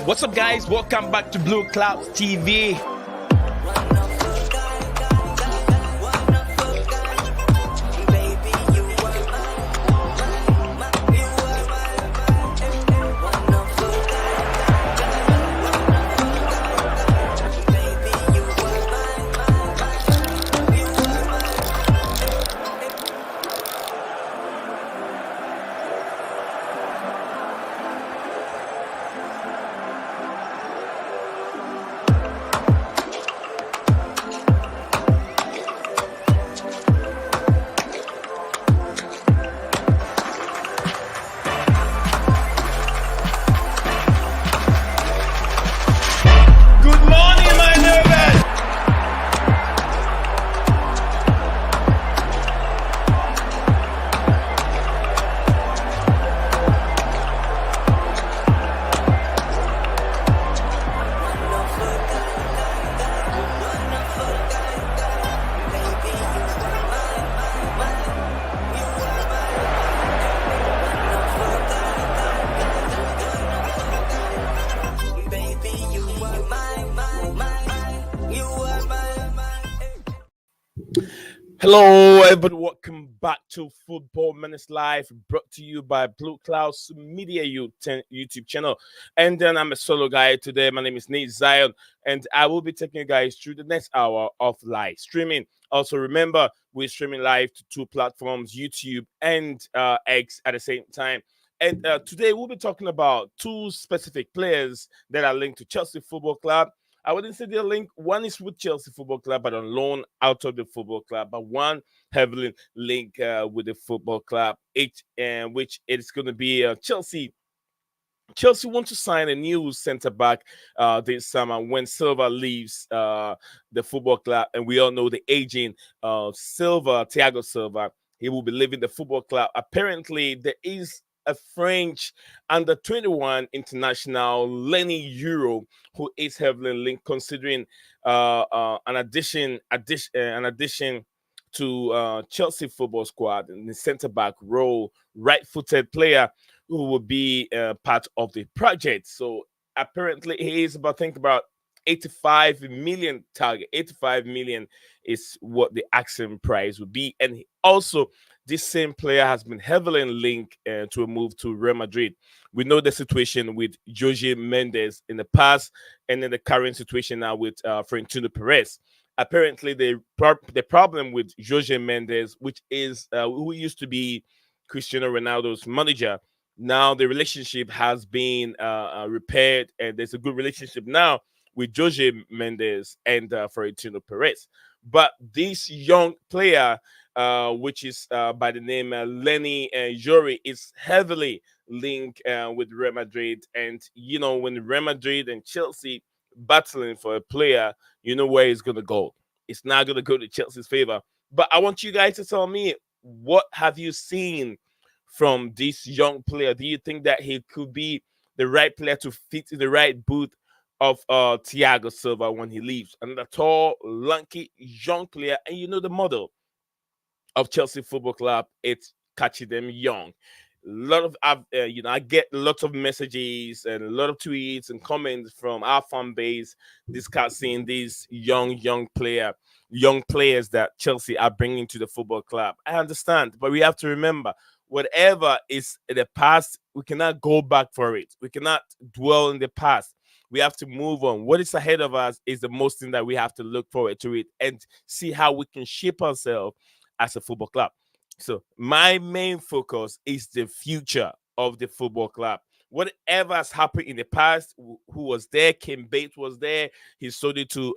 What's up, guys? Welcome back to Blueclouds TV. Hello, everybody. Welcome back to Football Minutes Live, brought to you by Blueclouds Media YouTube channel. And then I'm a solo guy today. My name is Nate Zion, and I will be taking you guys through the next hour of live streaming. Also, remember, we're streaming live to two platforms, YouTube and X at the same time. And today we'll be talking about two specific players that are linked to Chelsea Football Club. I wouldn't say they're linked. One is with Chelsea Football Club, but on loan out of the football club. But one heavily linked with the football club, which is going to be Chelsea. Chelsea want to sign a new centre back this summer when Silva leaves the football club, and we all know the aging Silva, Thiago Silva. He will be leaving the football club. Apparently, there is a French under 21 international, Leny Yoro, who is heavily linked, considering an addition to Chelsea football squad in the centre back role, right-footed player who will be part of the project. So apparently, he is about 85 million target. 85 million is what the asking price would be, and also this same player has been heavily linked to a move to Real Madrid. We know the situation with Jose Mendes in the past, and in the current situation now with Florentino Perez. Apparently, the problem with Jose Mendes, which is who used to be Cristiano Ronaldo's manager, now the relationship has been repaired, and there's a good relationship now with Jose Mendes and Florentino Perez. But this young player, which is by the name Leny Yoro, is heavily linked with Real Madrid. And, you know, when Real Madrid and Chelsea battling for a player, you know where he's going to go. It's not going to go to Chelsea's favor. But I want you guys to tell me, what have you seen from this young player? Do you think that he could be the right player to fit in the right booth of Thiago Silva when he leaves? Another tall, lanky, young player, and you know the model of Chelsea Football Club, it's catching them young. A lot of I get lots of messages and a lot of tweets and comments from our fan base discussing these young players that Chelsea are bringing to the football club. I understand, but we have to remember, whatever is in the past, we cannot go back for it. We cannot dwell in the past. We have to move on. What is ahead of us is the most thing that we have to look forward to it and see how we can shape ourselves as a football club. So my main focus is the future of the football club. Whatever has happened in the past, who was there? Kim Bates was there. He sold it to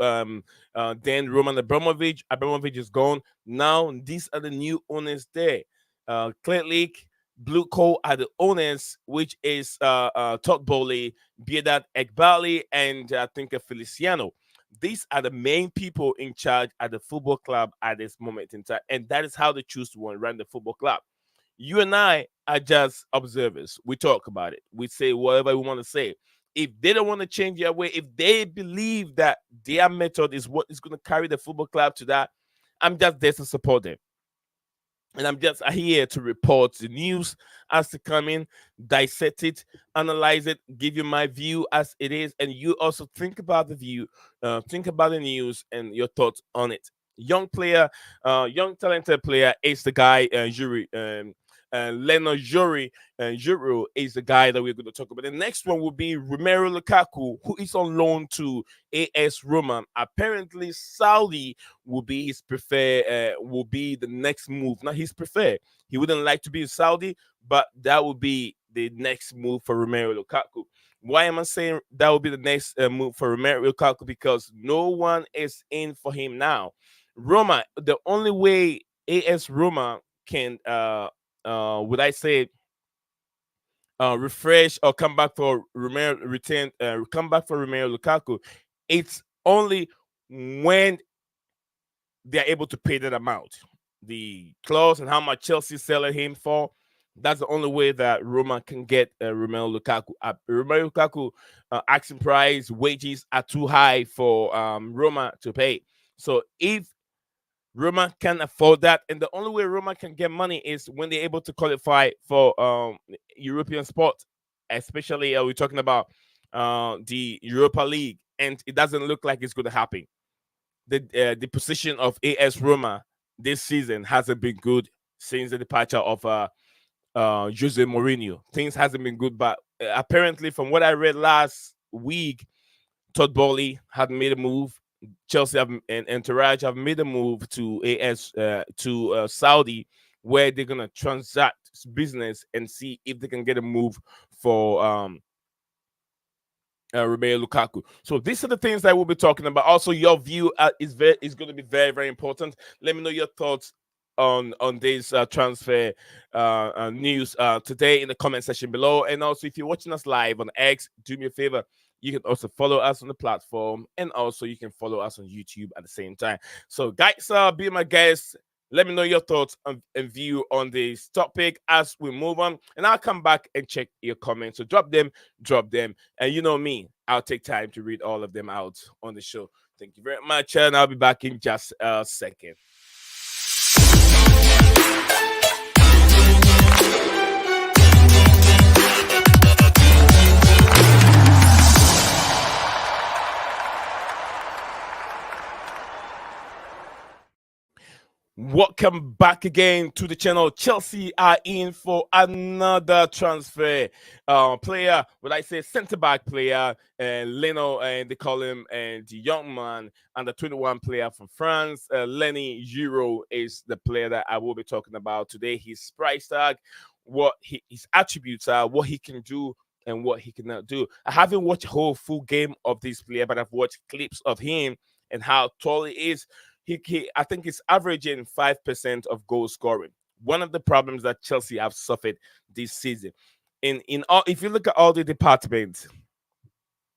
then Roman Abramovich. Abramovich is gone. Now these are the new owners there. Clearly, Blue Co are the owners, which is Todd Bowley, Biedat Ekbali, and I think Feliciano. These are the main people in charge at the football club at this moment in time, and that is how they choose to run the football club. You and I are just observers. We talk about it. We say whatever we want to say. If they don't want to change their way, if they believe that their method is what is going to carry the football club to that, I'm just there to support them. And I'm just here to report the news as they come in, dissect it, analyze it, give you my view as it is, and you also think about the view, think about the news and your thoughts on it. Young player, young talented player is the guy, Yuri. Leny Yoro is the guy that we're going to talk about. The next one will be Romelu Lukaku, who is on loan to AS Roma. Apparently, Saudi will be his preferred, will be the next move. Not his preferred. He wouldn't like to be in Saudi, but that would be the next move for Romelu Lukaku. Why am I saying that will be the next move for Romelu Lukaku? Because no one is in for him now. Roma, the only way AS Roma can, would I say, refresh or come back for Romero, return, come back for Romero Lukaku, it's only when they are able to pay that amount. The clause and how much Chelsea selling him for. That's the only way that Roma can get Romelu Lukaku. Romelu Lukaku asking price wages are too high for Roma to pay. So if Roma can afford that, and the only way Roma can get money is when they're able to qualify for European sport. Especially, we're talking about the Europa League, and it doesn't look like it's going to happen. The position of AS Roma this season hasn't been good since the departure of Jose Mourinho. Things hasn't been good, but apparently, from what I read last week, Todd Bowley had made a move. Chelsea and Entourage have made a move to AS to Saudi, where they're gonna transact business and see if they can get a move for Romelu Lukaku. So these are the things that we'll be talking about. Also, your view is going to be very, very important. Let me know your thoughts on this transfer news today in the comment section below. And also, if you're watching us live on X, do me a favor. You can also follow us on the platform, and also you can follow us on YouTube at the same time. So, guys, be my guests. Let me know your thoughts and view on this topic as we move on, and I'll come back and check your comments. So drop them, and you know me, I'll take time to read all of them out on the show. Thank you very much, and I'll be back in just a second. Welcome back again to the channel. Chelsea are in for another transfer player. What I say, centre back player, and Leno, and they call him, and the young man, and the 21 player from France. Leny Yoro is the player that I will be talking about today. His price tag, his attributes are, what he can do, and what he cannot do. I haven't watched a whole full game of this player, but I've watched clips of him and how tall he is. I think he's averaging 5% of goal scoring. One of the problems that Chelsea have suffered this season. In all, if you look at all the departments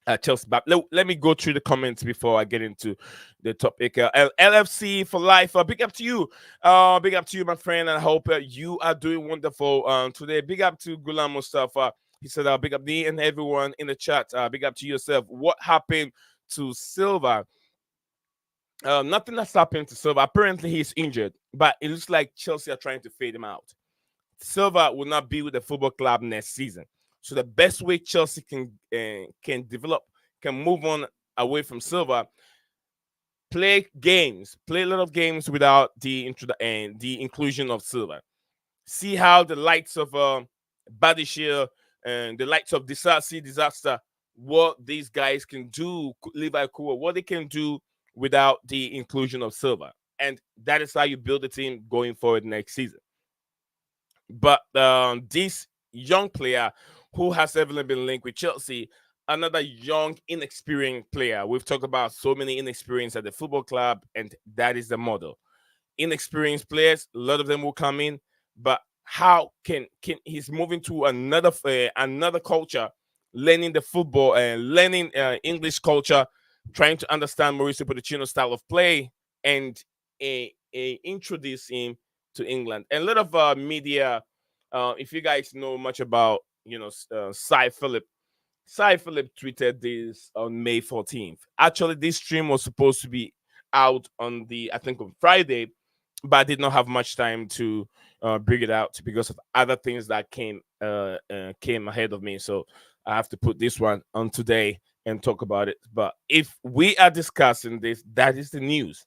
at Chelsea, but let me go through the comments before I get into the topic. LFC for life. Big up to you. Big up to you, my friend. And I hope you are doing wonderful today. Big up to Gulam Mustafa. He said, big up me and everyone in the chat. Big up to yourself. What happened to Silva? Nothing has happened to Silva. Apparently, he's injured, but it looks like Chelsea are trying to fade him out. Silva will not be with the football club next season. So the best way Chelsea can develop, can move on away from Silva, play a lot of games without the inclusion of Silva. See how the likes of Badishir and the likes of Disaster, what these guys can do, Levi Kua, what they can do without the inclusion of Silva. And that is how you build a team going forward next season. But this young player who has ever been linked with Chelsea, another young, inexperienced player. We've talked about so many inexperienced at the football club, and that is the model. Inexperienced players, a lot of them will come in, but how can he's moving to another culture, learning the football and learning English culture, trying to understand Mauricio Pochettino's style of play, and introduce him to England. And a lot of media, if you guys know much about, Cy Philip tweeted this on May 14th. Actually, this stream was supposed to be out on I think on Friday, but I did not have much time to bring it out because of other things that came ahead of me. So I have to put this one on today and talk about it. But if we are discussing this, that is the news.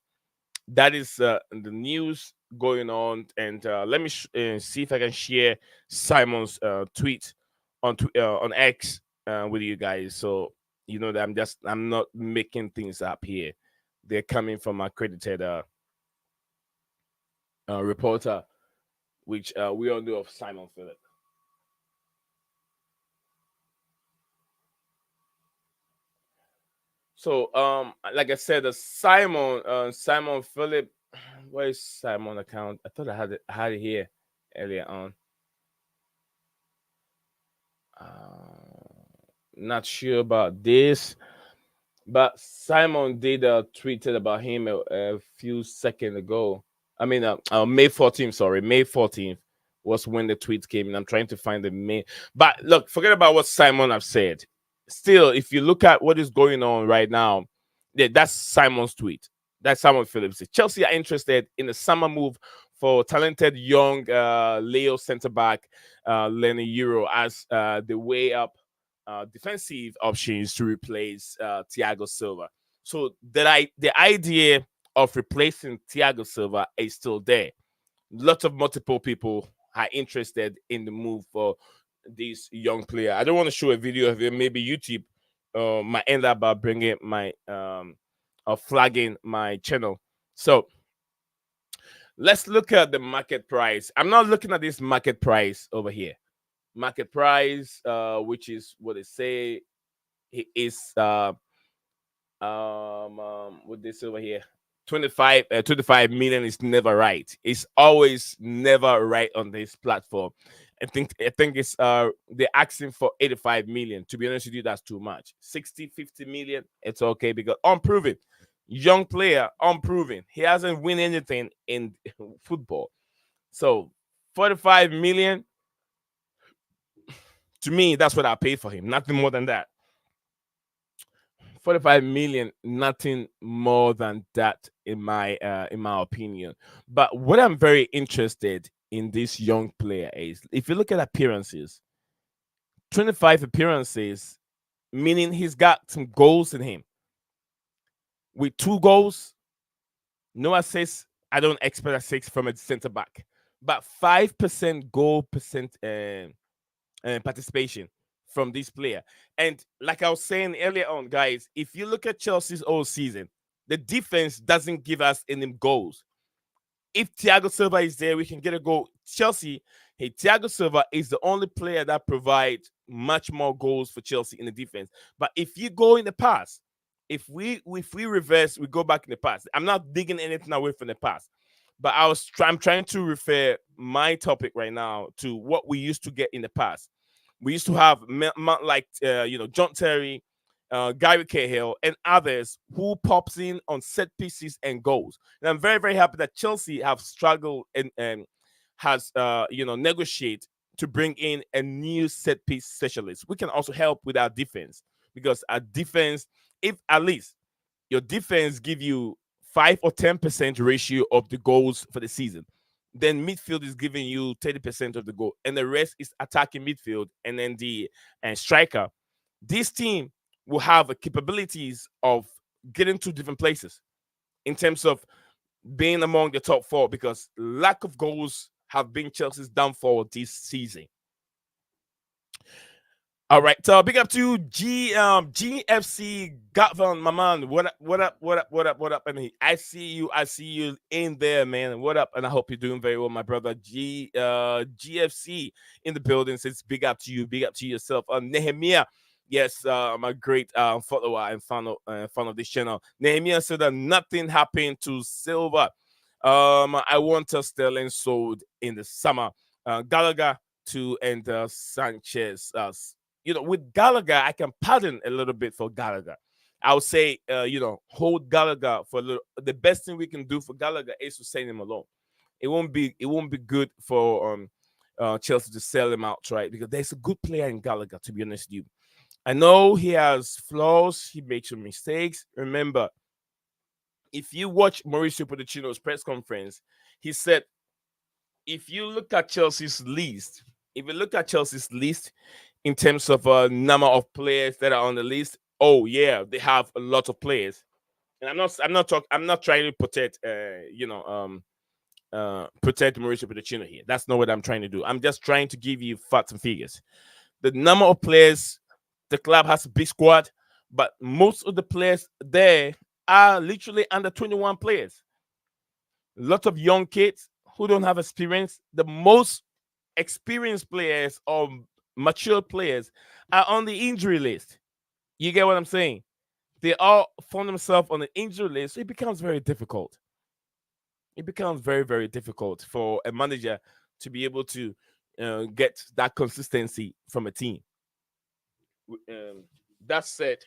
That is the news going on. And let me see if I can share Simon's tweet on X with you guys. So you know that I'm not making things up here. They're coming from accredited reporter, which we all know of Simon Philip. So, like I said, Simon Philip, where is Simon account? I thought I had it here earlier on. Not sure about this, but Simon did tweeted about him a few seconds ago. I mean, May 14th. Sorry, May 14th was when the tweet came in. I'm trying to find the May. But look, forget about what Simon have said. Still, if you look at what is going on right now, yeah, that's Simon's tweet. That's Simon Phillips. Chelsea are interested in a summer move for talented young Leo centre back Leny Yoro as the way up defensive options to replace Thiago Silva. So the idea of replacing Thiago Silva is still there. Lots of multiple people are interested in the move for this young player. I don't want to show a video of him. Maybe YouTube might end up by bringing my flagging my channel. So let's look at the market price. I'm not looking at this market price over here. Market price, which is what they say is what this over here 25 million is never right. It's always never right on this platform. I think it's they're asking for 85 million. To be honest with you, that's too much. 60-50 million, it's okay because unproven young player, unproven, he hasn't win anything in football. So 45 million, to me, that's what I pay for him, nothing more than that. 45 million, nothing more than that in my opinion. But what I'm very interested in this young player is, if you look at appearances, 25 appearances, meaning he's got some goals in him. With 2 goals, no assists, I don't expect assists from a center back, but 5% goal percent participation from this player. And like I was saying earlier on, guys, if you look at Chelsea's whole season, the defense doesn't give us any goals. If Thiago Silva is there, we can get a goal. Chelsea, hey, Thiago Silva is the only player that provides much more goals for Chelsea in the defense. But if you go in the past, if we reverse, we go back in the past. I'm not digging anything away from the past, but I'm trying to refer my topic right now to what we used to get in the past. We used to have like John Terry, Gary Cahill, and others who pops in on set pieces and goals. And I'm very very happy that Chelsea have struggled and has negotiate to bring in a new set piece specialist. We can also help with our defense because our defense, if at least your defense give you 5 or 10% ratio of the goals for the season, then midfield is giving you 30% of the goal, and the rest is attacking midfield, and then the striker. This team will have the capabilities of getting to different places in terms of being among the top four because lack of goals have been Chelsea's downfall this season. All right, so big up to GFC Gatvan, my man. What up? What up? What up? What up? What up? And I see you. I see you in there, man. What up? And I hope you're doing very well, my brother. GFC in the building says big up to you. Big up to yourself. Nehemiah, yes, I'm a great follower and fan of this channel. Nehemiah said that nothing happened to Silva. I want Sterling sold in the summer. Gallagher to and Sanchez. With Gallagher, I can pardon a little bit for Gallagher. I would say, hold Gallagher for a little. The best thing we can do for Gallagher is to send him alone. It won't be good for Chelsea to sell him out, right? Because there's a good player in Gallagher, to be honest with you. I know he has flaws. He makes some mistakes. Remember, if you watch Mauricio Pochettino's press conference, He said, if you look at Chelsea's list, if you look at Chelsea's list in terms of number of players that are on the list, oh yeah, they have a lot of players. And I'm not trying to protect protect Mauricio Pochettino here. That's not what I'm trying to do. I'm just trying to give you facts and figures. The number of players, the club has a big squad, but most of the players there are literally under 21 players. A lot of young kids who don't have experience. The most experienced players or mature players are on the injury list. You get what I'm saying? They all find themselves on the injury list. It becomes very difficult. It becomes very, very difficult for a manager to be able to get that consistency from a team. That said,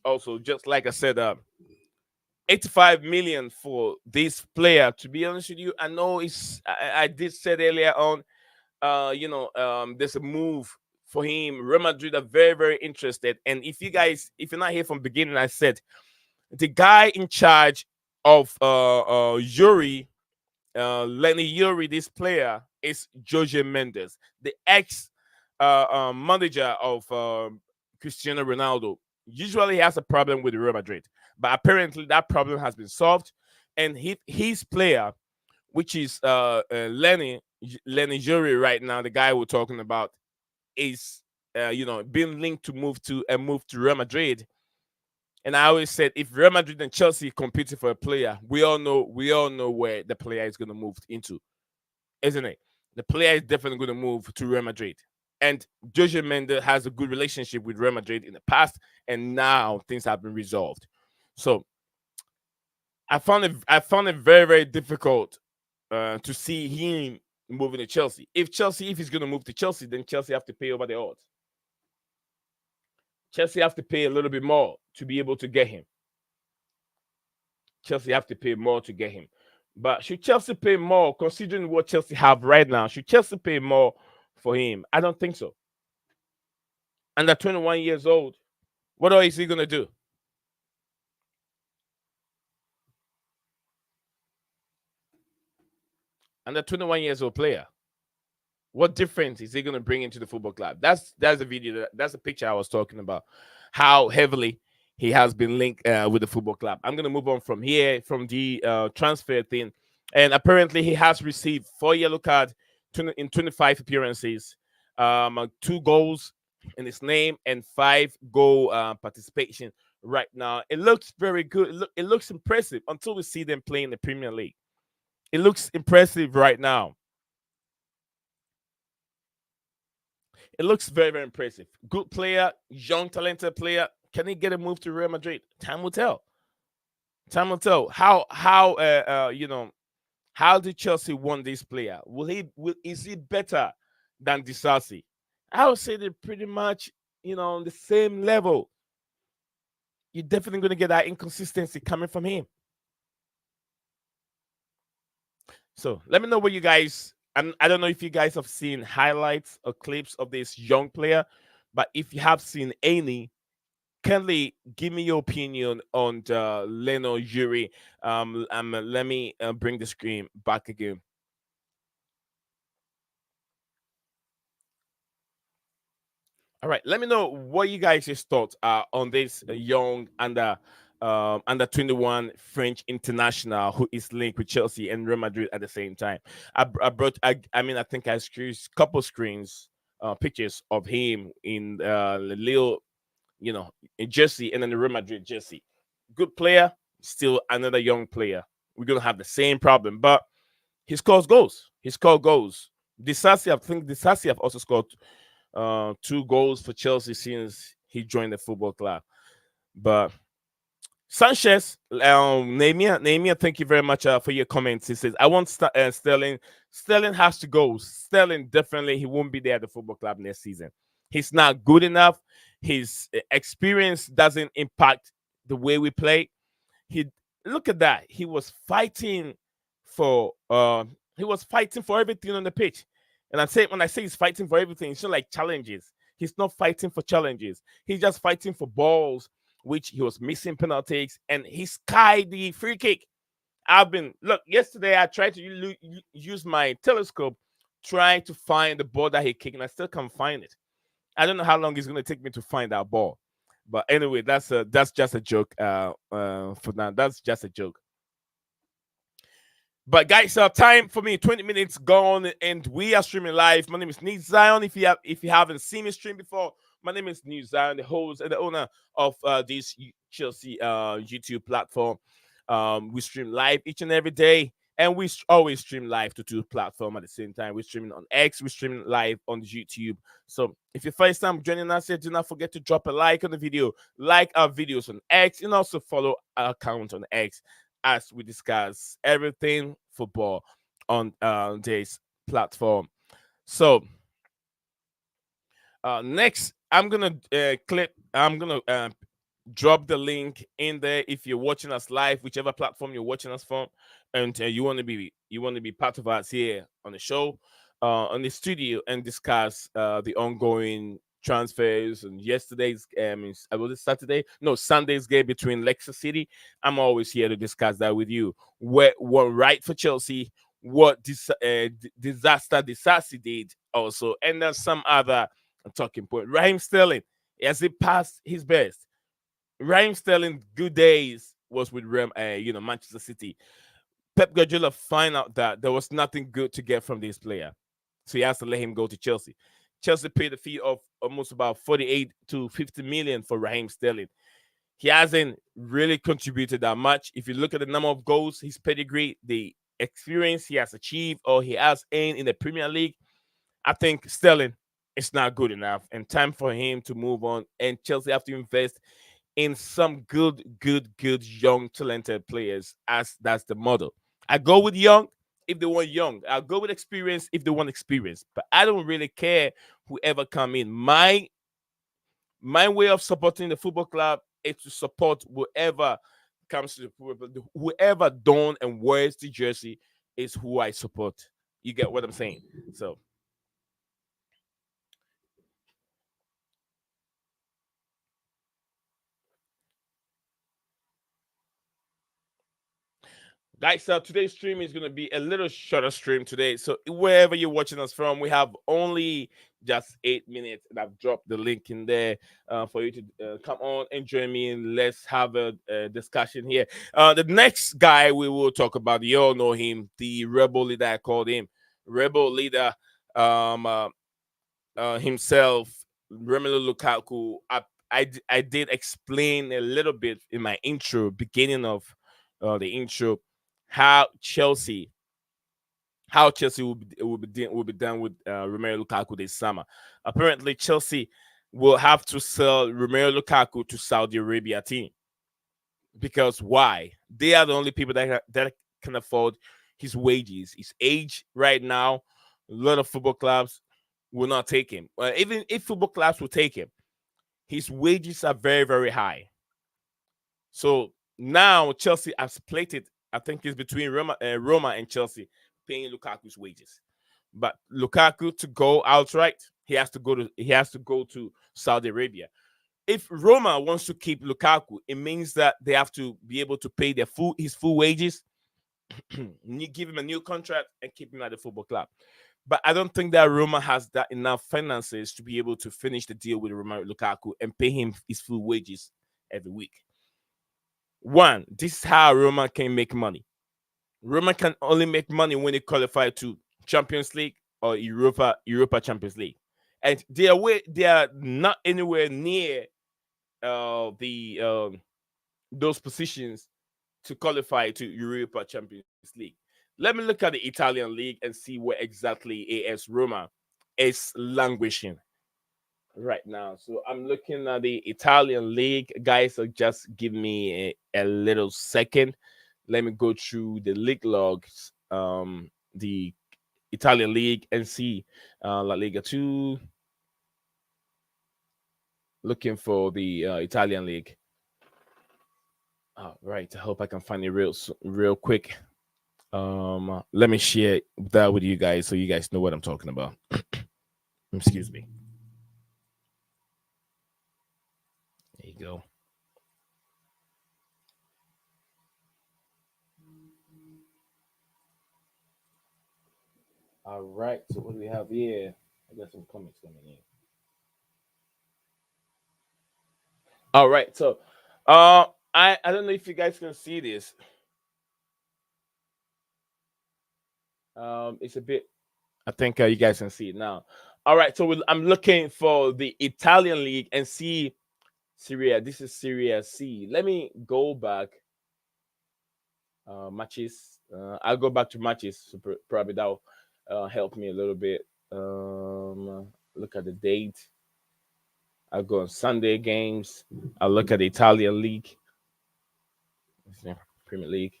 also, just like I said, 85 million for this player. To be honest with you, I know I did said earlier on, there's a move for him. Real Madrid are very, very interested. And if you're not here from the beginning, I said the guy in charge of Yuri, Leny Yoro, this player, is Jorge Mendes, the ex manager of Cristiano Ronaldo. Usually he has a problem with Real Madrid, but apparently that problem has been solved. And his player, which is Leny Yoro right now, the guy we're talking about, is being linked to move to Real Madrid. And I always said, if Real Madrid and Chelsea competing for a player, we all know where the player is going to move into, isn't it? The player is definitely going to move to Real Madrid. And Jorge Mendes has a good relationship with Real Madrid in the past, and now things have been resolved. So I found it very, very difficult to see him moving to Chelsea. If he's going to move to Chelsea, then Chelsea have to pay over the odds. Chelsea have to pay a little bit more to be able to get him. Chelsea have to pay more to get him. But should Chelsea pay more, considering what Chelsea have right now? Should Chelsea pay more for him? I don't think so. Under 21 years old, what is he going to do? Under 21 years old player. What difference is he going to bring into the football club? That's the video. That's the picture I was talking about. How heavily he has been linked with the football club. I'm going to move on from here, from the transfer thing. And apparently he has received 4 yellow cards in 25 appearances, 2 goals in his name, and 5 goal participation right now. It looks very good. It looks impressive until we see them play in the Premier League. It looks impressive right now. It looks very, very impressive. Good player, young, talented player. Can he get a move to Real Madrid? Time will tell. Time will tell. How did Chelsea want this player? Is he better than Disasi? I would say they're pretty much, on the same level. You're definitely going to get that inconsistency coming from him. So let me know what you guys. I don't know if you guys have seen highlights or clips of this young player, but if you have seen any, kindly give me your opinion on Leny Yoro. Let me bring the screen back again. All right, let me know what you guys' thoughts are on this young under 21 French international who is linked with Chelsea and Real Madrid at the same time. I think I screwed a couple screens, pictures of him in the little, in jersey, and then the Real Madrid jersey. Good player, still another young player. We're gonna have the same problem, but he scores goals. He scored goals. I think Disasi have also scored 2 goals for Chelsea since he joined the football club. But Sanchez, Nehemiah, thank you very much for your comments. He says, I want Sterling. Sterling has to go. Sterling definitely, he won't be there at the football club next season. He's not good enough. His experience doesn't impact the way we play. Look at that. He was fighting for everything on the pitch. And when I say he's fighting for everything, it's not like challenges. He's not fighting for challenges. He's just fighting for balls, which he was missing penalties, and he skied the free kick. I've been look. Yesterday, I tried to use my telescope, trying to find the ball that he kicked, and I still can't find it. I don't know how long it's going to take me to find that ball. But anyway, that's just a joke. For now, that's just a joke. But guys, time for me. 20 minutes gone, and we are streaming live. My name is Nick Zion. If you haven't seen me stream before, my name is Nick Zion, the host and the owner of this Chelsea YouTube platform. We stream live each and every day, and we always stream live to two platforms at the same time. We're streaming on X, we're streaming live on YouTube. So if you're first time joining us here, do not forget to drop a like on the video, like our videos on X, and also follow our account on X as we discuss everything football on this platform. So next, I'm gonna drop the link in there if you're watching us live, whichever platform you're watching us from, and you want to be part of us here on the show, on the studio, and discuss the ongoing transfers and yesterday's was it Saturday? No, Sunday's game between Leicester City. I'm always here to discuss that with you. What right for Chelsea, what disaster did also, and then some other talking point. Raheem Sterling, has he passed his best? Raheem Sterling good days was with Manchester City. Pep Guardiola find out that there was nothing good to get from this player, so he has to let him go to Chelsea. Chelsea paid a fee of almost about 48 to 50 million for Raheem Sterling. He hasn't really contributed that much. If you look at the number of goals, his pedigree, the experience he has achieved or he has earned in the Premier League, I think Sterling is not good enough, and time for him to move on. And Chelsea have to invest in some good young talented players, as that's the model. I go with young if they want young. I'll go with experience if they want experience. But I don't really care whoever come in. My way of supporting the football club is to support whoever comes to the football. Whoever don and wears the jersey is who I support. You get what I'm saying? So guys, today's stream is going to be a little shorter stream today. So wherever you're watching us from, we have only just 8 minutes, and I've dropped the link in there for you to come on and join me, and let's have a discussion here. The next guy we will talk about, you all know him, the rebel leader. I called him rebel leader um, uh, himself, Romelu Lukaku. I did explain a little bit in my intro, beginning of the intro, how Chelsea will be done with Romelu Lukaku this summer. Apparently, Chelsea will have to sell Romelu Lukaku to Saudi Arabia team, because why? They are the only people that can afford his wages. His age right now, a lot of football clubs will not take him. Even if football clubs will take him, his wages are very, very high. So now Chelsea has split it. I think it's between Roma and Chelsea paying Lukaku's wages. But Lukaku to go outright, he has to go to Saudi Arabia. If Roma wants to keep Lukaku, it means that they have to be able to pay his full wages, give him a new contract, and keep him at the football club. But I don't think that Roma has that enough finances to be able to finish the deal with Romelu Lukaku and pay him his full wages every week. One, this is how Roma can make money. Roma can only make money when they qualify to Champions League or Europa Champions League, and they are not anywhere near the those positions to qualify to Europa Champions League. Let me look at the Italian league and see where exactly AS Roma is languishing right now. So I'm looking at the Italian league, guys. So just give me a little second. Let me go through the league logs, the Italian league, and see La Liga 2. Looking for the Italian league. All right. I hope I can find it real quick. Let me share that with you guys so you guys know what I'm talking about. Excuse me. There you go. All right. So what do we have here? I got some comments coming in. All right. So, I don't know if you guys can see this. It's a bit. I think you guys can see it now. All right. So I'm looking for the Italian league and see Syria. This is Syria C. Let me go back. Matches. I'll go back to matches. So probably that'll help me a little bit. Look at the date. I'll go on Sunday games. I'll look at the Italian league, Premier League,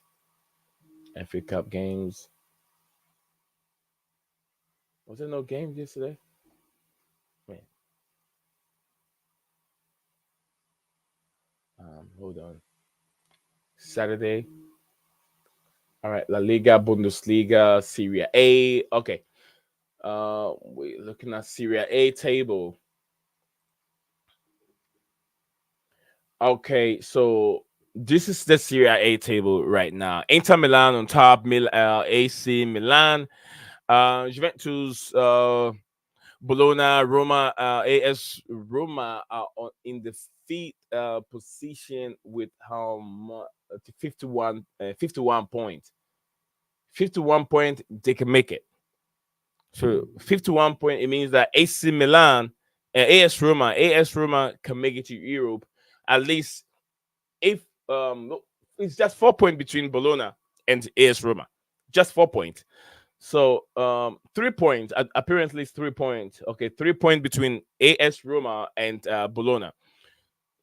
FA Cup games. Was there no game yesterday? Man, hold on. Saturday. All right, La Liga, Bundesliga, Serie A. Okay. We're looking at Serie A table. Okay, so this is the Serie A table right now. Inter Milan on top, AC Milan, Juventus, Bologna, Roma, AS Roma are in the fifth position with how much? 51, 51 points. 51 point, they can make it. So 51 point, it means that AC Milan and AS Roma can make it to Europe. At least if no, it's just 4 points between Bologna and AS Roma. Just 4 points. So 3 points. Apparently it's 3 points. Okay, 3 points between AS Roma and Bologna.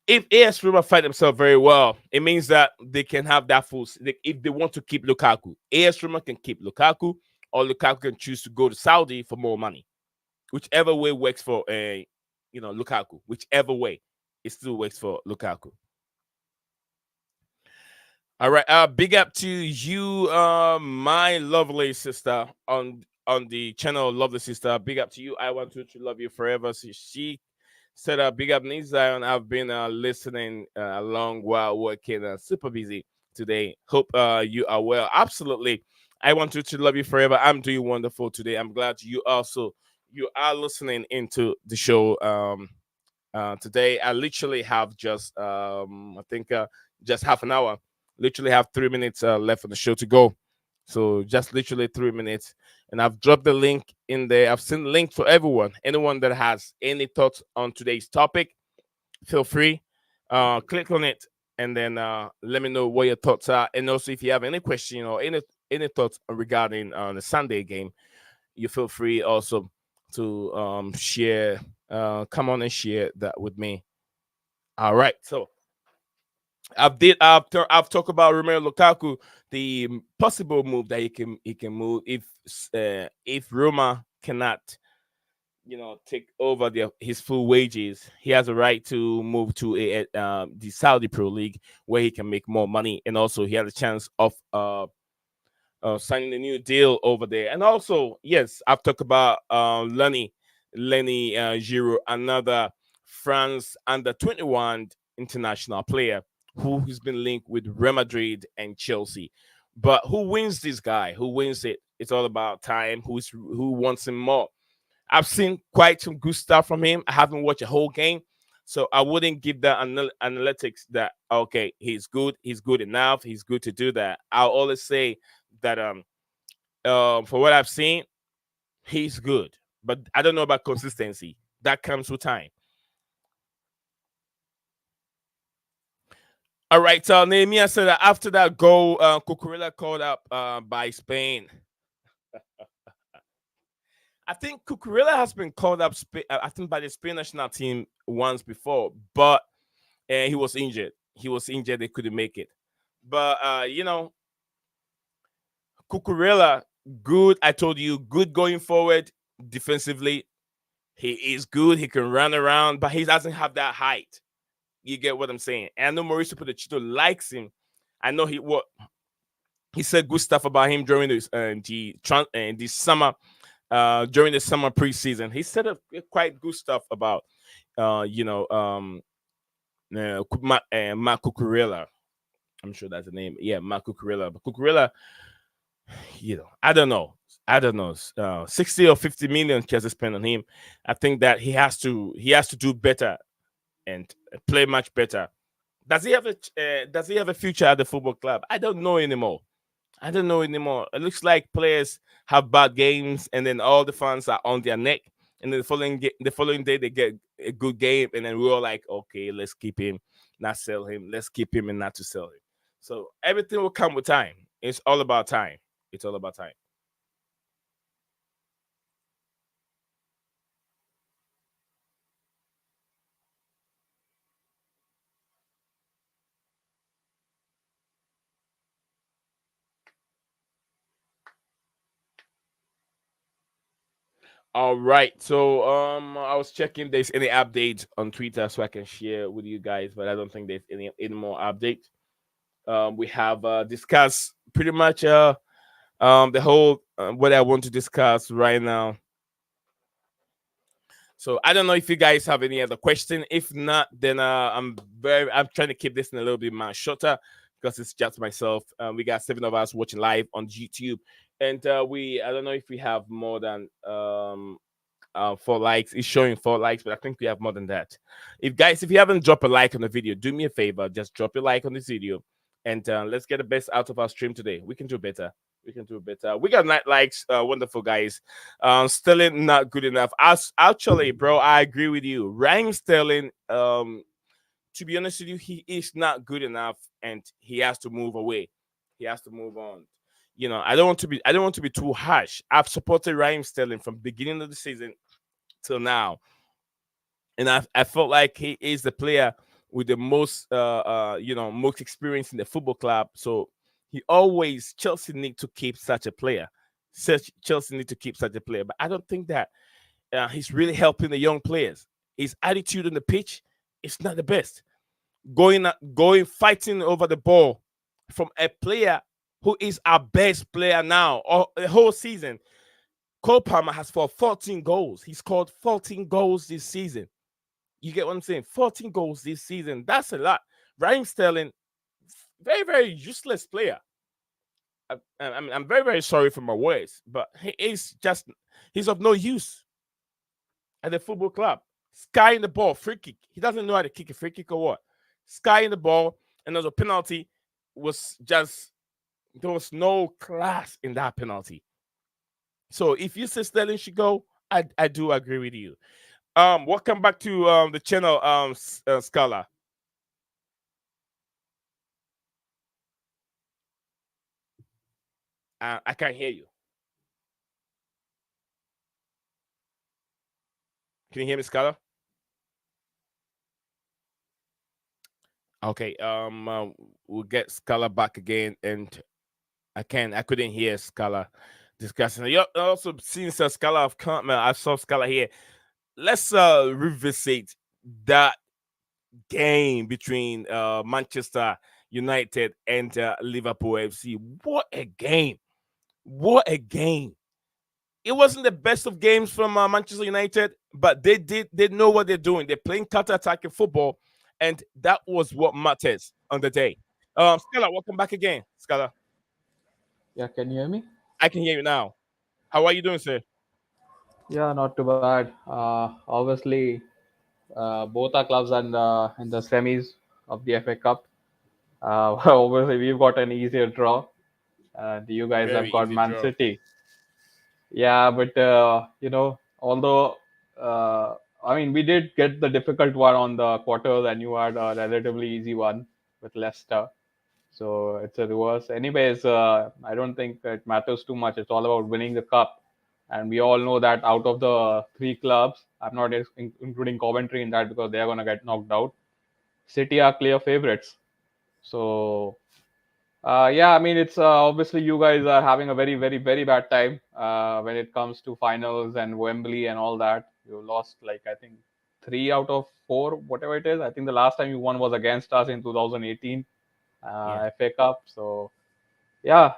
If AS Roma fight themselves very well, it means that they can have that full. If they want to keep Lukaku, AS Roma can keep Lukaku, or Lukaku can choose to go to Saudi for more money. Whichever way works for Lukaku. Whichever way, it still works for Lukaku. All right. Big up to you, my lovely sister on the channel, lovely sister. Big up to you. I want to love you forever. So she said, big up Zion. I've been listening along while working super busy today. Hope you are well. Absolutely. I want to love you forever. I'm doing wonderful today. I'm glad you are listening into the show. Today I literally have just I think just half an hour. Literally have 3 minutes left on the show to go. So just literally 3 minutes, and I've dropped the link in there. I've sent the link for everyone. Anyone that has any thoughts on today's topic, feel free, click on it, and then let me know what your thoughts are. And also, if you have any question or any thoughts regarding the Sunday game, you feel free also to share. Come on and share that with me. All right, so I've talked about Romelu Lukaku, the possible move that he can move if Roma cannot take over his full wages. He has a right to move to the Saudi Pro League where he can make more money, and also he has a chance of signing a new deal over there. And also, yes, I've talked about Leny Yoro, another France under 21 international player who has been linked with Real Madrid and Chelsea. But who wins this guy? Who wins it? It's all about time. Who wants him more? I've seen quite some good stuff from him. I haven't watched a whole game, so I wouldn't give that analytics that okay, he's good enough, he's good to do that. I'll always say that for what I've seen, he's good, but I don't know about consistency. That comes with time. All right, so Nehemiah said that after that goal, Cucurella called up by Spain. I think Cucurella has been called up, I think, by the Spain national team once before, but he was injured. He was injured; they couldn't make it. But Cucurella, good. I told you, good going forward defensively. He is good. He can run around, but he doesn't have that height. You get what I'm saying? And I know Mauricio Pochettino likes him. I know he said good stuff about him during the summer during the summer preseason. He said quite good stuff about Matt Cucurella. I'm sure that's the name. Yeah, Matt Cucurella. But Cucurella, I don't know. I don't know, 60 or 50 million Chelsea spent on him. I think that he has to do better and play much better. Does he have a future at the football club? I don't know anymore. I don't know anymore. It looks like players have bad games, and then all the fans are on their neck. And then the following day they get a good game, and then we're all like, okay, let's keep him, not sell him. Let's keep him and not to sell him. So everything will come with time. It's all about time. It's all about time. All right. So I was checking if there's any updates on Twitter so I can share with you guys, but I don't think there's any more updates. We have discussed pretty much the whole what I want to discuss right now. So I don't know if you guys have any other question. If not, then I'm trying to keep this in a little bit more shorter because it's just myself. We got 7 of us watching live on YouTube, and we I don't know if we have more than 4 likes. It's showing 4 likes, but I think we have more than that. If you haven't dropped a like on the video, do me a favor, just drop a like on this video, and let's get the best out of our stream today. We can do better. We can do better. We got 9 likes. Wonderful guys. Sterling not good enough. Actually, bro, I agree with you. Raheem Sterling. To be honest with you, he is not good enough, and he has to move away. He has to move on. I don't want to be too harsh. I've supported Raheem Sterling from beginning of the season till now, and I felt like he is the player with the most experience in the football club. So he always Chelsea need to keep such a player. Chelsea need to keep such a player, but I don't think that he's really helping the young players. His attitude on the pitch is not the best. Going fighting over the ball from a player who is our best player now or the whole season. Cole Palmer has scored 14 goals. He scored 14 goals this season. You get what I'm saying? 14 goals this season. That's a lot. Raheem Sterling, very, very useless player. I'm very, very sorry for my words, but he's of no use at the football club. Sky in the ball, free kick. He doesn't know how to kick a free kick or what. Sky in the ball, and there's a penalty. Was just There was no class in that penalty. So if you say Sterling should go, I do agree with you. Welcome back to the channel, Scala. I can't hear you. Can you hear me, Scala? Okay. We'll get Scala back again, and I couldn't hear Scala discussing. Also, since Scala have come, I saw Scala here. Let's revisit that game between Manchester United and Liverpool FC. What a game! What a game! It wasn't the best of games from Manchester United, but they know what they're doing. They're playing counter-attacking football, and that was what matters on the day. Scala, welcome back again, Scala. Yeah, can you hear me? I can hear you now. How are you doing, sir? Yeah, not too bad. Obviously, both our clubs are in the semis of the FA Cup. Obviously, we've got an easier draw. You guys Very have got easy Man draw. City. Yeah, but although uh, I mean, we did get the difficult one on the quarters, and you had a relatively easy one with Leicester. So it's a reverse. Anyways, I don't think it matters too much. It's all about winning the cup. And we all know that out of the three clubs, I'm not including Coventry in that because they are going to get knocked out. City are clear favorites. So, yeah, I mean, it's obviously you guys are having a very, very, very bad time when it comes to finals and Wembley and all that. You lost, like, I think 3 out of 4, whatever it is. I think the last time you won was against us in 2018 Yeah. FA Cup. So, yeah,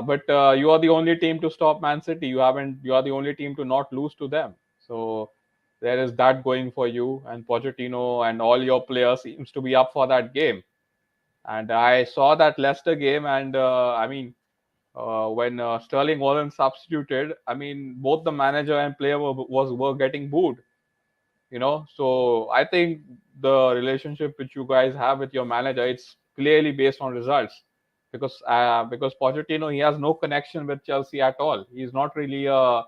but you are the only team to stop Man City. You haven't. You are the only team to not lose to them. So there is that going for you. And Pochettino and all your players seems to be up for that game. And I saw that Leicester game, and I mean, When Sterling wasn't substituted, I mean, both the manager and player were getting booed. So I think the relationship which you guys have with your manager, it's clearly based on results, because Pochettino, he has no connection with Chelsea at all. He's not really a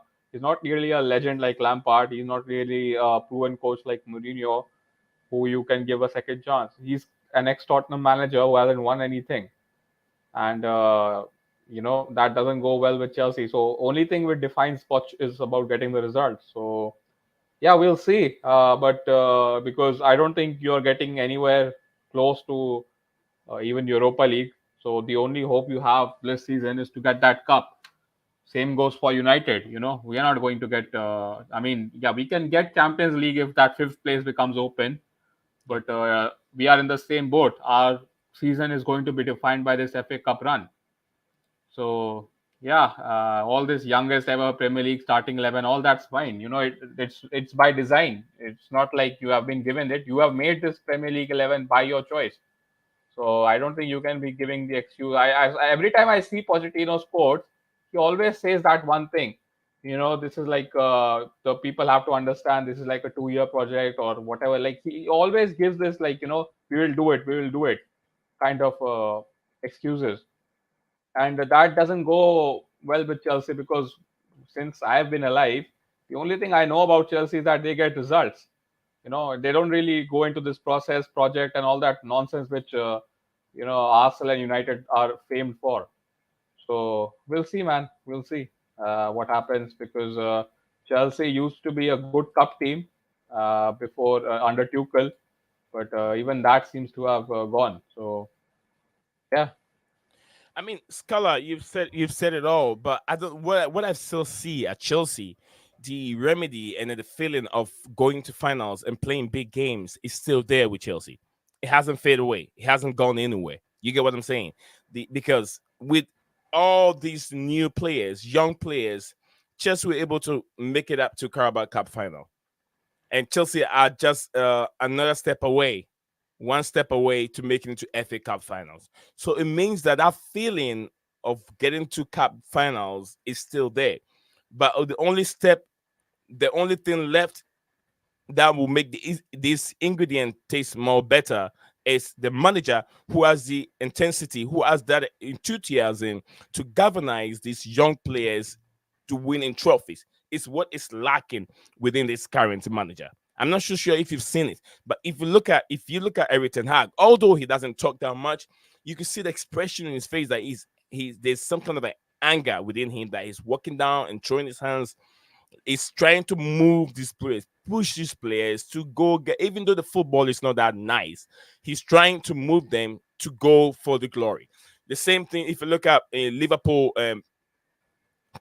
legend like Lampard. He's not really a proven coach like Mourinho, who you can give a second chance. He's an ex Tottenham manager who hasn't won anything, and that doesn't go well with Chelsea. So only thing which defines Poch is about getting the results. So yeah, we'll see. But because I don't think you're getting anywhere close to even Europa League. So the only hope you have this season is to get that cup. Same goes for United. We are not going to get. I mean, yeah, we can get Champions League if that fifth place becomes open. Yep. But we are in the same boat. Our season is going to be defined by this FA Cup run. So yeah, all this youngest ever Premier League starting 11, all that's fine. It's by design. It's not like you have been given it. You have made this Premier League 11 by your choice. So I don't think you can be giving the excuse. Every time I see Pochettino sports, he always says that one thing. This is like the people have to understand. This is like a 2-year project or whatever. Like he always gives this like we will do it kind of excuses, and that doesn't go well with Chelsea, because since I've been alive, the only thing I know about Chelsea is that they get results. They don't really go into this process, project, and all that nonsense which Arsenal and United are famed for. So we'll see, man. We'll see what happens, because Chelsea used to be a good cup team before under Tuchel, but even that seems to have gone. So yeah. I mean, Scala, you've said it all, but I don't what I still see at Chelsea, the remedy and the feeling of going to finals and playing big games is still there with Chelsea. It hasn't faded away. It hasn't gone anywhere. You get what I'm saying? Because with all these new players, young players, Chelsea were able to make it up to Carabao Cup final, and Chelsea are just another step away, one step away to making it to FA Cup finals. So it means that that feeling of getting to cup finals is still there. But the only thing left that will make this ingredient taste more better is the manager who has the intensity, who has that enthusiasm to galvanize these young players to winning trophies. It's what is lacking within this current manager. I'm not so sure if you've seen it, but if you look at Eric Ten Hag, although he doesn't talk that much, you can see the expression in his face that he's there's some kind of an anger within him that he's walking down and throwing his hands. Is trying to move these players, push these players to go get, even though the football is not that nice, he's trying to move them to go for the glory. The same thing if you look at Liverpool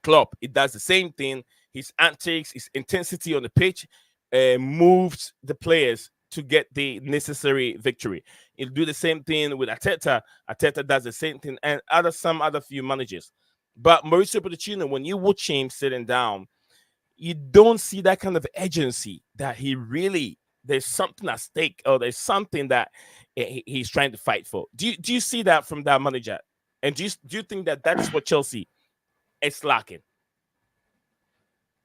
club, it does the same thing. His antics, his intensity on the pitch moves the players to get the necessary victory. He'll do the same thing with Ateta. Ateta does the same thing, and some other few managers. But Mauricio Pochettino, when you watch him sitting down, you don't see that kind of agency that he really there's something at stake or there's something that he's trying to fight for. Do you see that from that manager? And do you think that that is what Chelsea is lacking?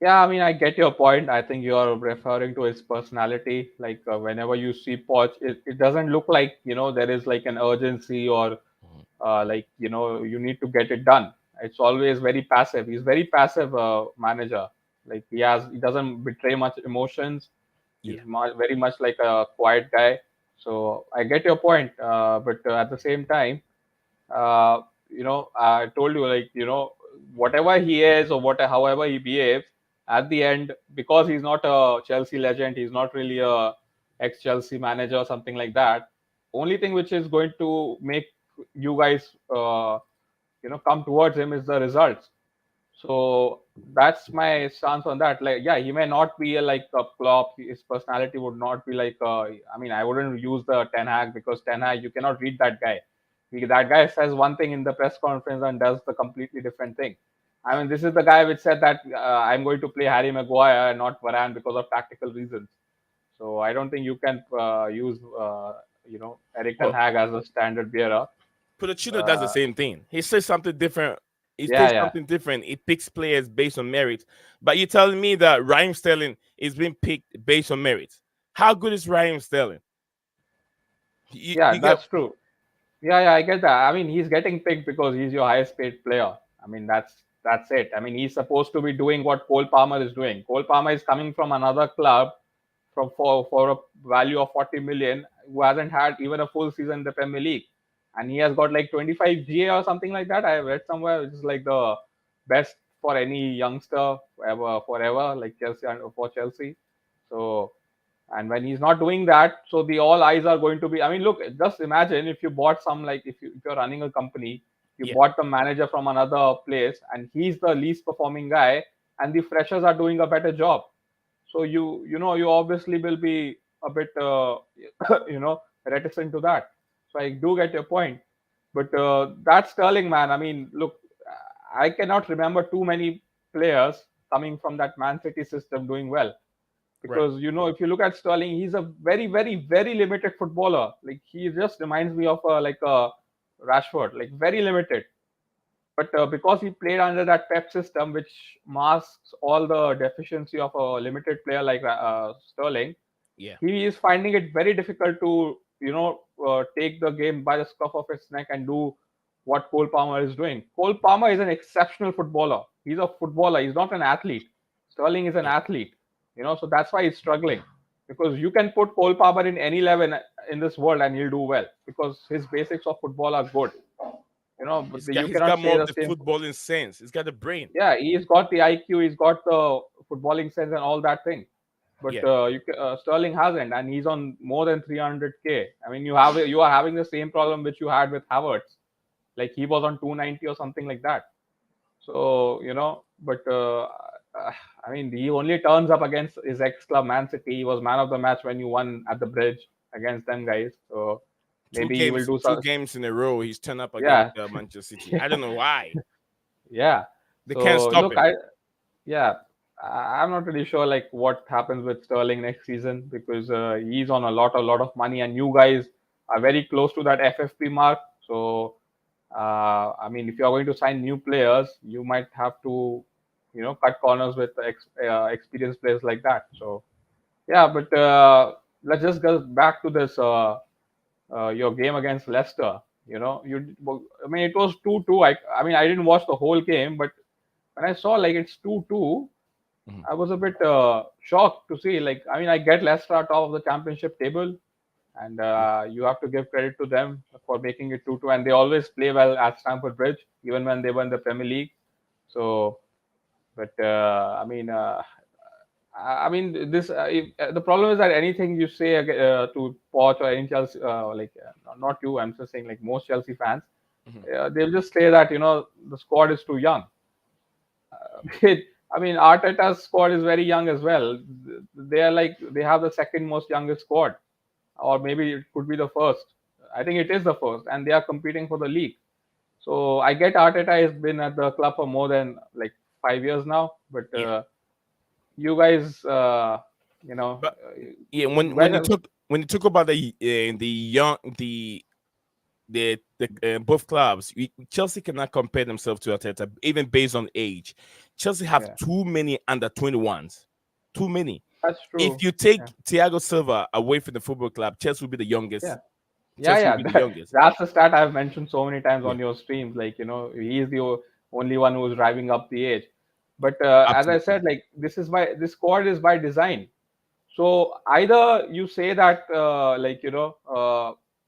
Yeah, I mean, I get your point. I think you're referring to his personality. Like whenever you see Poch, it doesn't look like there is like an urgency, or Mhm. like you need to get it done. It's always very passive. He's very passive manager. Like he doesn't betray much emotions. He's Yeah. very much like a quiet guy. So I get your point, but at the same time, I told you, like, whatever he is, or however he behaves, at the end, because he's not a Chelsea legend, he's not really a ex-Chelsea manager or something like that. Only thing which is going to make you guys, come towards him is the results. So that's my stance on that. Like, yeah, he may not be like a Klopp. His personality would not be like. I mean, I wouldn't use the Ten Hag, because Ten Hag, you cannot read that guy. That guy says one thing in the press conference and does the completely different thing. I mean, this is the guy which said that I'm going to play Harry Maguire and not Varane because of tactical reasons. So I don't think you can use Eric Ten Well, Hag as a standard bearer. Pochettino does the Uh, same thing. He says something different It Yeah, takes yeah, something different. It picks players based on merit. But you're telling me that Raheem Sterling is being picked based on merit. How good is Raheem Sterling? yeah. You get That's true. Yeah, yeah, I get that. I mean, he's getting picked because he's your highest paid player. I mean, that's it. I mean, he's supposed to be doing what Cole Palmer is doing. Cole Palmer is coming from another club from for a value of 40 million, who hasn't had even a full season in the Premier League, and he has got like 25 GA or something like that. I read somewhere, which is like the best for any youngster ever forever, like Chelsea and for Chelsea. So, and when he's not doing that, so the all eyes are going to be, I mean, look, just imagine if you bought some, like if you're running a company, you yeah, bought the manager from another place and he's the least performing guy, and the freshers are doing a better job. So you obviously will be a bit reticent to that. So I do get your point. But that Sterling, man, I mean, look, I cannot remember too many players coming from that Man City system doing well. right. Because if you look at Sterling, he's a very, very, very limited footballer. Like, he just reminds me of like a Rashford, like very limited. But because he played under that Pep system, which masks all the deficiency of a limited player like Sterling, Yeah, he is finding it very difficult to take the game by the scruff of his neck and do what Cole Palmer is doing. Cole Palmer is an exceptional footballer. He's a footballer. He's not an athlete. Sterling is an yeah. athlete. So that's why he's struggling, because you can put Cole Palmer in any level in this world and he'll do well because his basics of football are good. But you He's got cannot more say of the the same. footballing sense. He's got the brain. Yeah, he's got the IQ, he's got the footballing sense and all that thing. But Yeah, Sterling hasn't, and he's on more than 300k. I mean, you are having the same problem which you had with Havertz, like he was on 290 or something like that. So but I mean, he only turns up against his ex club Man City. He was man of the match when you won at the Bridge against them guys. So maybe he will do two so. games in a row. He's turned up against Yeah, Manchester City. I don't know why yeah. they can't So stop look, him. yeah, I'm not really sure like what happens with Sterling next season, because he's on a lot of money, and you guys are very close to that FFP mark. So I mean, if you're going to sign new players, you might have to cut corners with experienced players like that. So yeah, but let's just go back to this your game against Leicester. I mean, it was 2-2. I mean, I didn't watch the whole game, but when I saw like it's 2-2, Mhm. I was a bit shocked to see. Like, I mean, I get Leicester top of the championship table, and you have to give credit to them for making it 2-2. And they always play well at Stamford Bridge, even when they won the Premier League. So, but I mean, this the problem is that anything you say to Poch or any Chelsea, not you, I'm just saying like most Chelsea fans, Mhm. they'll just say that the squad is too young. I mean, Arteta's squad is very young as well. They have the second most youngest squad, or maybe it could be the first. I think it is the first, and they are competing for the league. So I get Arteta has been at the club for more than like 5 years now, but Yeah, you guys, but yeah, when when you talk about the young the both clubs, Chelsea cannot compare themselves to Arteta, even based on age. Chelsea have yeah, too many under 21s, too many. that's If true. you Yeah, take Thiago Silva away from the football club, Chelsea will be the yeah, youngest. yeah, Chelsea will yeah. be the youngest. That's the stat I've mentioned so many times Yeah, on your streams. Like, he is the only one who's driving up the age. But as I absolutely. said, like, this squad is by design. So either you say that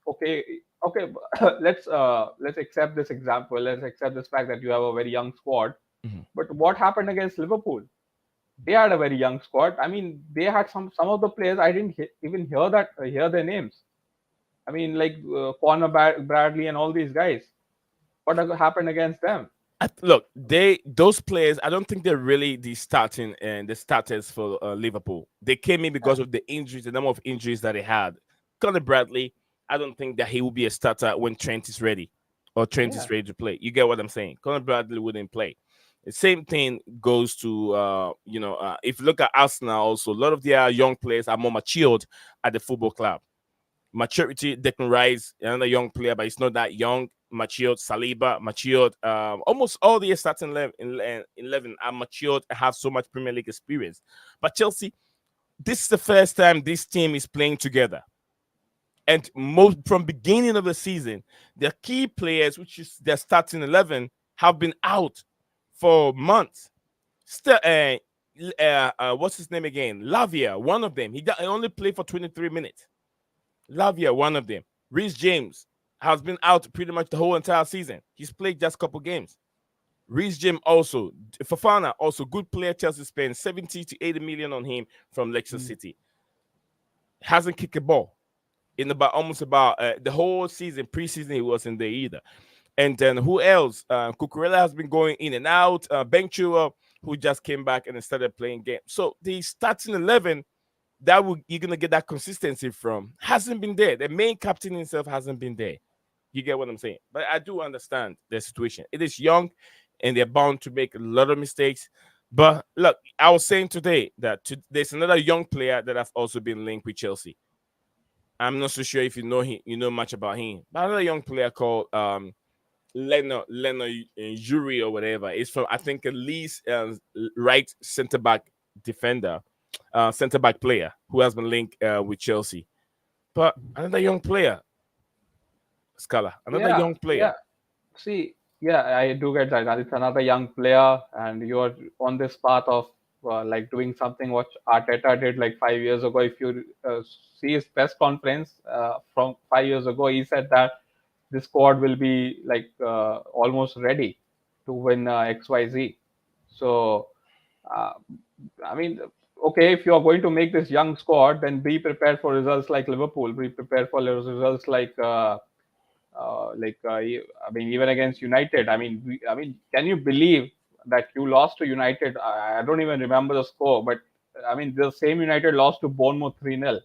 okay, okay, let's accept this example. Let's accept this fact that you have a very young squad. Mhm. But what happened against Liverpool? They had a very young squad. I mean, they had some of the players I didn't even hear their names. I mean, like Connor Bradley and all these guys. What happened against them? Look, those players. I don't think they're really the starting and the starters for Liverpool. They came in Yeah, because of the injuries, the number of injuries that they had. Conor Bradley, I don't think that he will be a starter when Trent is ready or Trent yeah, is ready to play. You get what I'm saying? Conor Bradley wouldn't play. The same thing goes to if you look at Arsenal, also a lot of their young players are more matured at the football club. Maturity, Declan Rice, another young player, but he's not that young. Matured, Saliba, matured. Almost all the starting 11 are matured and have so much Premier League experience. But Chelsea, this is the first time this team is playing together. And most from beginning of the season, their key players, which is their starting 11, have been out for months. Still, what's his name again? Lavia, one of them. He only played for 23 minutes. Lavia, one of them. Reece James has been out pretty much the whole entire season. He's played just a couple games. Reece James also. Fafana also good player. Chelsea spent 70 to 80 million on him from Leicester City. Hasn't kicked a ball in about the whole season. Preseason he wasn't there either. And then who else? Cucurella has been going in and out. Ben Chua, who just came back and started playing games. So the starting 11 you're gonna get that consistency from hasn't been there. The main captain himself hasn't been there. You get what I'm saying? But I do understand the situation. It is young, and they're bound to make a lot of mistakes. But look, I was saying today that there's another young player that have also been linked with Chelsea. I'm not so sure if you know much about him. But another young player called Leny Yoro or whatever. It's from I think at least right centre back defender, centre back player who has been linked with Chelsea. But another young player, Scala, another Yeah, young player. yeah. See, yeah, I do get that. It's another young player, and you're on this path of like doing something what Arteta did like 5 years ago. If you see his press conference from 5 years ago, he said that this squad will be like almost ready to win XYZ. So, uh, I mean, okay, if you are going to make this young squad, then be prepared for results like Liverpool. Be prepared for results I mean, even against United. I mean, can you believe that you lost to United? I don't even remember the score, but I mean, the same United lost to Bournemouth 3-0.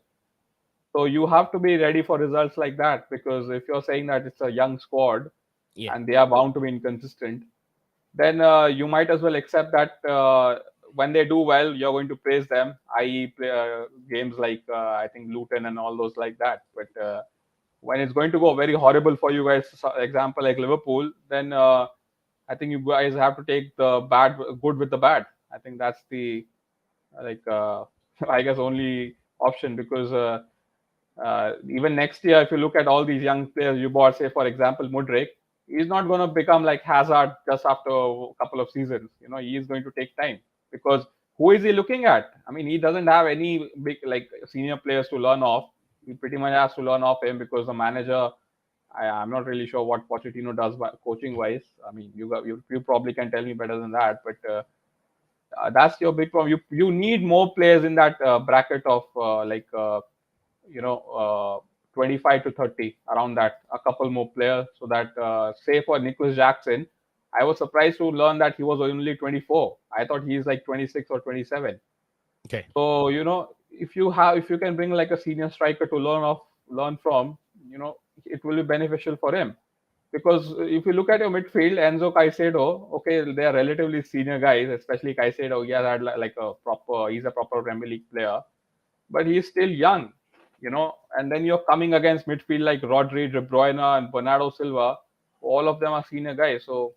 So you have to be ready for results like that, because if you're saying that it's a young squad Yeah. and they are bound to be inconsistent, then you might as well accept that when they do well, you're going to praise them, i.e., games like I think Luton and all those like that. But when it's going to go very horrible for you guys, example like Liverpool, then I think you guys have to take the good with the bad. I think that's the like I guess only option, because even next year, if you look at all these young players you bought, say for example Mudryk, he's not going to become like Hazard just after a couple of seasons. He is going to take time, because who is he looking at? I mean, he doesn't have any big like senior players to learn off. He pretty much has to learn off him, because the manager. I'm not really sure what Pochettino does coaching wise. I mean, you probably can tell me better than that, but that's your big problem. You need more players in that bracket of 25 to 30, around that, a couple more players, so that say for Nicholas Jackson, I was surprised to learn that he was only 24. I thought he's like 26 or 27. Okay. So if you can bring like a senior striker to learn from, it will be beneficial for him. Because if you look at your midfield, Enzo Caicedo, okay, they are relatively senior guys, especially Caicedo. He has had he's a proper Premier League player, but he's still young, And then you're coming against midfield like Rodri, De Bruyne, and Bernardo Silva. All of them are senior guys. So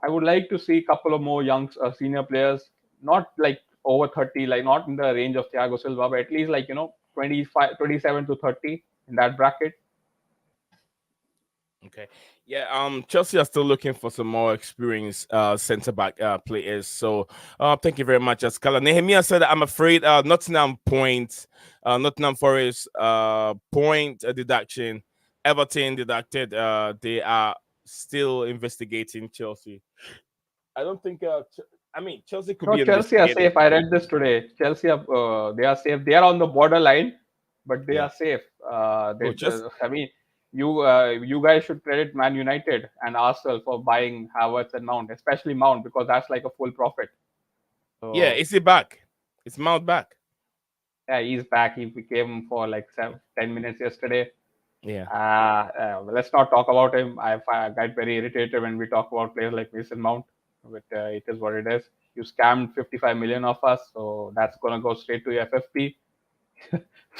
I would like to see a couple of more young senior players, not like over 30, like not in the range of Thiago Silva, but at least like 25, 27 to 30, in that bracket. Okay. Yeah, Chelsea are still looking for some more experienced centre back players. So thank you very much, Ascala. Nehemiah said, I'm afraid Nottingham Forest point deduction, Everton deducted. They are still investigating Chelsea. I don't think I mean Chelsea could No, be Chelsea are investigated. safe. I read this today. Chelsea are they are safe. They are on the borderline, but they Yeah. are safe. Oh, just I mean, you guys should credit Man United and Arsenal for buying Havertz and Mount, especially Mount, because that's like a full profit. yeah, So is he back? It's Mount back. yeah, he's back. He came for like 10 minutes yesterday. Yeah. Let's not talk about him. I got very irritated when we talk about players like Mason Mount, but it is what it is. You scammed 55 million of us, so that's gonna go straight to your FFP.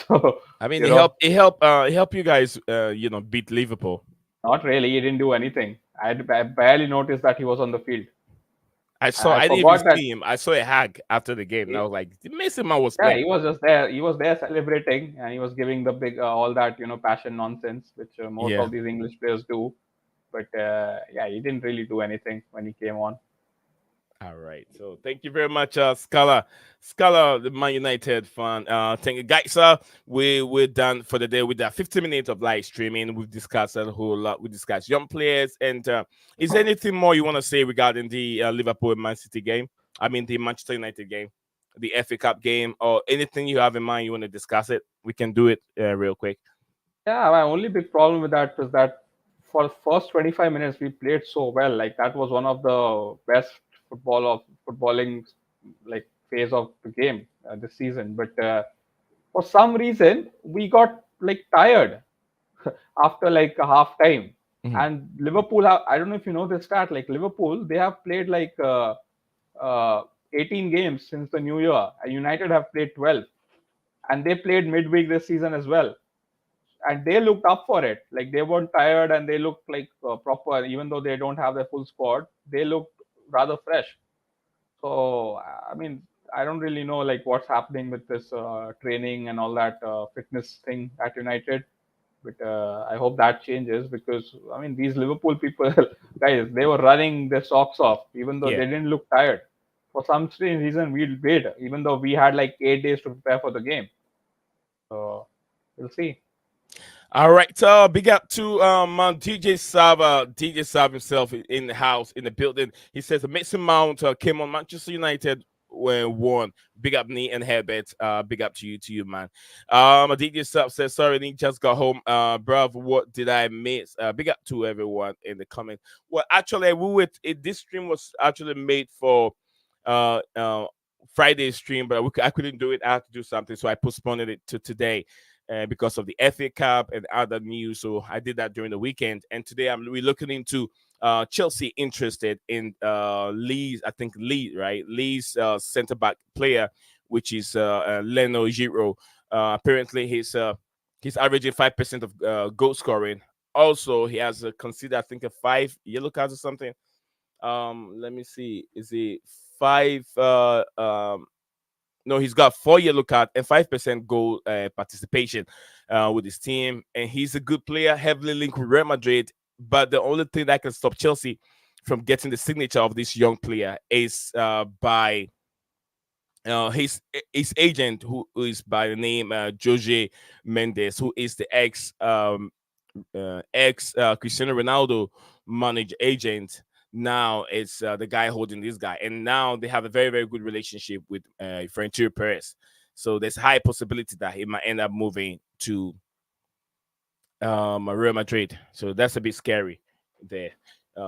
So, I mean, you know, it helped you guys, beat Liverpool. not really. He didn't do anything. I barely noticed that he was on the field. I I didn't even forgot that. see him. I saw a hag after the game, and I was like, the Mason man was Yeah, playing. he was just there. He was there celebrating, and he was giving the big all that passion nonsense, which most Yeah. of these English players do. But yeah, he didn't really do anything when he came on. All right. So thank you very much, Scala. Scala, the Man United fan. Thank you, guys. We're done for the day with that 50 minutes of live streaming. We've discussed a whole lot. We discussed young players. And is there anything more you want to say regarding the Liverpool and Man City game? I mean, the Manchester United game, the FA Cup game, or anything you have in mind you want to discuss it? We can do it real quick. Yeah, my only big problem with that was that for the first 25 minutes we played so well. Like that was one of the best footballing like phase of the game this season. But for some reason we got like tired after like a half time. Mhm. And Liverpool I don't know if you know this stat, like Liverpool, they have played like uh, 18 games since the new year, and United have played 12, and they played midweek this season as well, and they looked up for it. Like they weren't tired, and they looked like proper, even though they don't have their full squad. They looked rather fresh. So I mean, I don't really know like what's happening with this training and all that fitness thing at United, but I hope that changes, because I mean these Liverpool people, guys, they were running their socks off even though Yeah. they didn't look tired. For some strange reason, we wait even though we had like 8 days to prepare for the game. So we'll see. All right, so big up to DJ Sava, DJ Sava himself in the house, in the building. He says Mason Mount came on Manchester United when won. Big up me and Herbert. Big up to you, man. DJ Sava says sorry, he just got home. Bruv, what did I miss? Big up to everyone in the comment. Well, actually, this stream was actually made for uh uh Friday stream, but I couldn't do it. I had to do something, so I postponed it to today because of the FA Cup and other news. So I did that during the weekend. And today we're looking into Chelsea interested in Lee's, I think Lee, right? Lee's centre back player, which is Leny Yoro. Apparently, he's averaging 5% of goal scoring. Also, he has considered, I think, a 5 yellow cards or something. Let me see. Is it five? No, he's got 4 yellow card and 5% goal participation with his team, and he's a good player, heavily linked with Real Madrid. But the only thing that can stop Chelsea from getting the signature of this young player is by his agent, who is by the name Jose Mendes, who is the ex Cristiano Ronaldo managed agent. Now it's the guy holding this guy, and now they have a very very good relationship with Florentino Perez. So there's a high possibility that he might end up moving to Real Madrid. So that's a bit scary there.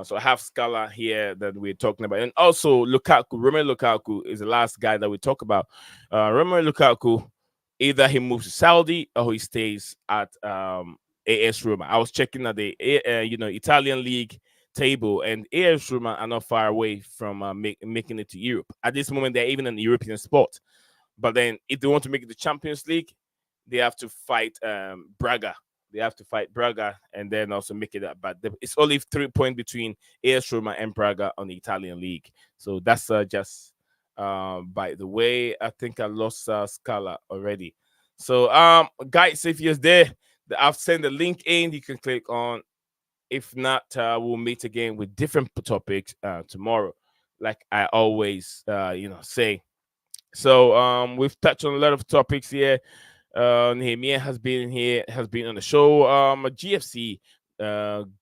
So I have Scala here that we're talking about, and also Lukaku. Romelu Lukaku is the last guy that we talk about. Romelu Lukaku, either he moves to Saudi or he stays at AS Roma. I was checking at the Italian league table, and AS Roma are not far away from making it to Europe. At this moment, they're even in the European spot. But then, if they want to make it the Champions League, they have to fight Braga. They have to fight Braga and then also make it up. But it's only 3 points between AS Roma and Braga on the Italian league. So that's just by the way. I think I lost Scala already. So guys, if you're there, I've sent the link in. You can click on. If not, we'll meet again with different topics tomorrow, like I always say. So we've touched on a lot of topics here. Nehemiah has been here, has been on the show. GFC,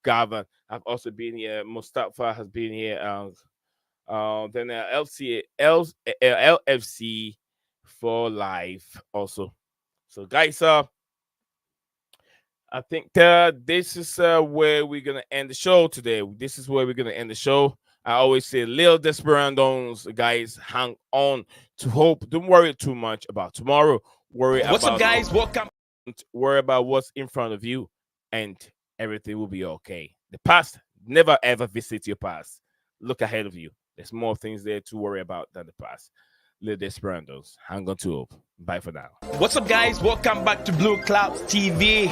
Gavin, I've also been here. Mustafa has been here. Then LFC for life also. So guys, I think this is where we're gonna end the show today. This is where we're gonna end the show. I always say, little desperados, guys, hang on to hope. Don't worry too much about tomorrow. What's up, guys? Welcome. Worry about what's in front of you, and everything will be okay. The past, never ever visit your past. Look ahead of you. There's more things there to worry about than the past. Le Desperandos. Hang on to hope. Bye for now. What's up, guys? Welcome back to Blueclouds TV.